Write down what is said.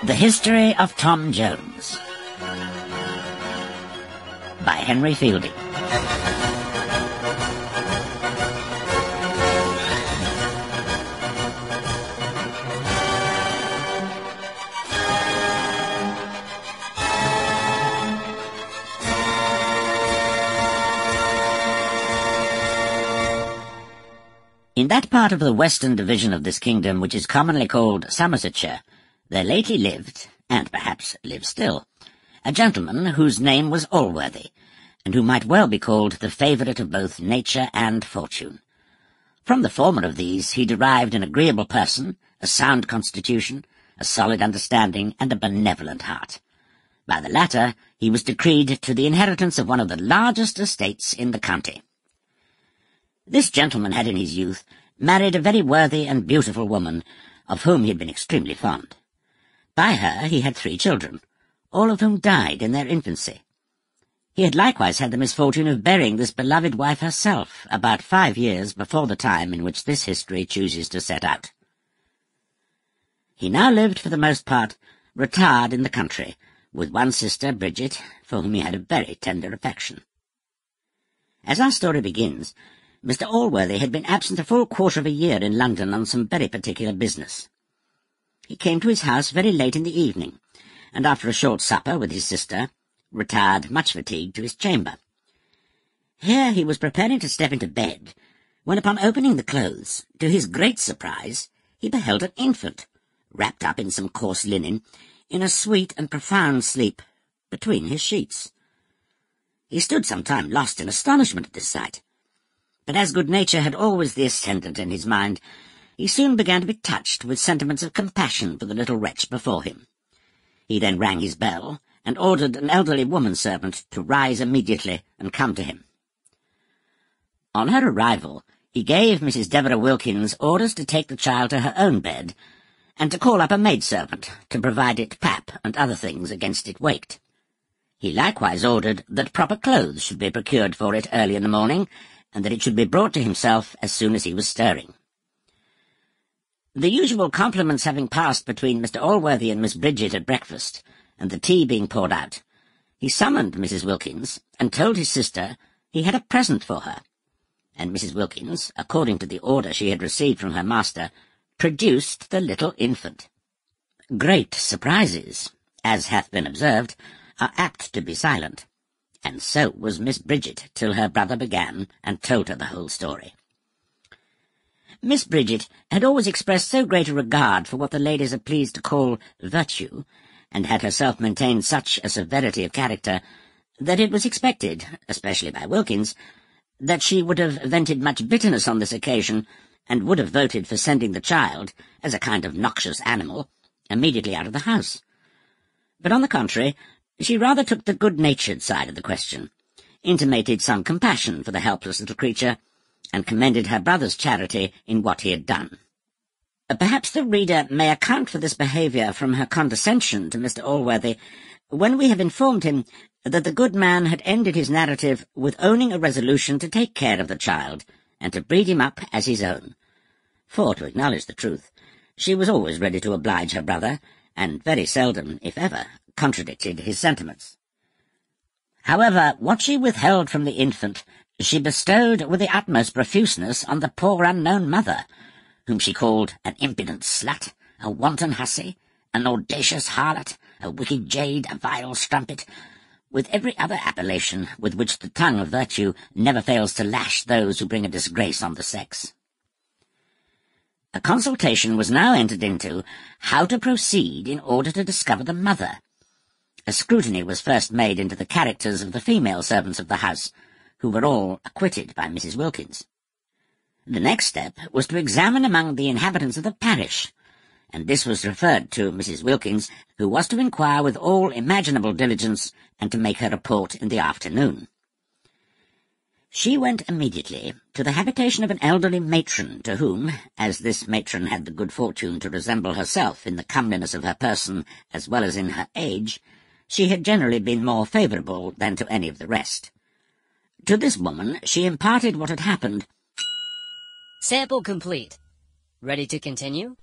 The History of Tom Jones by Henry Fielding. In that part of the western division of this kingdom which is commonly called Somersetshire, there lately lived, and perhaps lives still, a gentleman whose name was Allworthy, and who might well be called the favourite of both nature and fortune. From the former of these he derived an agreeable person, a sound constitution, a solid understanding, and a benevolent heart. By the latter he was decreed to the inheritance of one of the largest estates in the county. This gentleman had in his youth married a very worthy and beautiful woman, of whom he had been extremely fond. By her he had 3 children, all of whom died in their infancy. He had likewise had the misfortune of burying this beloved wife herself about 5 years before the time in which this history chooses to set out. He now lived for the most part retired in the country, with one sister, Bridget, for whom he had a very tender affection. As our story begins, Mr. Allworthy had been absent a full quarter of a year in London on some very particular business. He came to his house very late in the evening, and after a short supper with his sister, retired much fatigued to his chamber. Here he was preparing to step into bed, when upon opening the clothes, to his great surprise, he beheld an infant, wrapped up in some coarse linen, in a sweet and profound sleep between his sheets. He stood some time lost in astonishment at this sight. But as good nature had always the ascendant in his mind, he soon began to be touched with sentiments of compassion for the little wretch before him. He then rang his bell, and ordered an elderly woman-servant to rise immediately and come to him. On her arrival, he gave Mrs. Deborah Wilkins orders to take the child to her own bed, and to call up a maidservant to provide it pap and other things against it waked. He likewise ordered that proper clothes should be procured for it early in the morning, and that it should be brought to himself as soon as he was stirring. The usual compliments having passed between Mr. Allworthy and Miss Bridget at breakfast, and the tea being poured out, he summoned Mrs. Wilkins, and told his sister he had a present for her, and Mrs. Wilkins, according to the order she had received from her master, produced the little infant. Great surprises, as hath been observed, are apt to be silent, and so was Miss Bridget till her brother began and told her the whole story. Miss Bridget had always expressed so great a regard for what the ladies are pleased to call virtue, and had herself maintained such a severity of character, that it was expected, especially by Wilkins, that she would have vented much bitterness on this occasion, and would have voted for sending the child, as a kind of noxious animal, immediately out of the house. But on the contrary, she rather took the good-natured side of the question, intimated some compassion for the helpless little creature, and commended her brother's charity in what he had done. Perhaps the reader may account for this behaviour from her condescension to Mr. Allworthy, when we have informed him that the good man had ended his narrative with owning a resolution to take care of the child, and to breed him up as his own. For, to acknowledge the truth, she was always ready to oblige her brother, and very seldom, if ever, contradicted his sentiments. However, what she withheld from the infant, she bestowed with the utmost profuseness on the poor unknown mother, whom she called an impudent slut, a wanton hussy, an audacious harlot, a wicked jade, a vile strumpet, with every other appellation with which the tongue of virtue never fails to lash those who bring a disgrace on the sex. A consultation was now entered into how to proceed in order to discover the mother. A scrutiny was first made into the characters of the female servants of the house, who were all acquitted by Mrs. Wilkins. The next step was to examine among the inhabitants of the parish, and this was referred to Mrs. Wilkins, who was to inquire with all imaginable diligence, and to make her report in the afternoon. She went immediately to the habitation of an elderly matron, to whom, as this matron had the good fortune to resemble herself in the comeliness of her person as well as in her age, she had generally been more favourable than to any of the rest. To this woman she imparted what had happened. Sample complete. Ready to continue?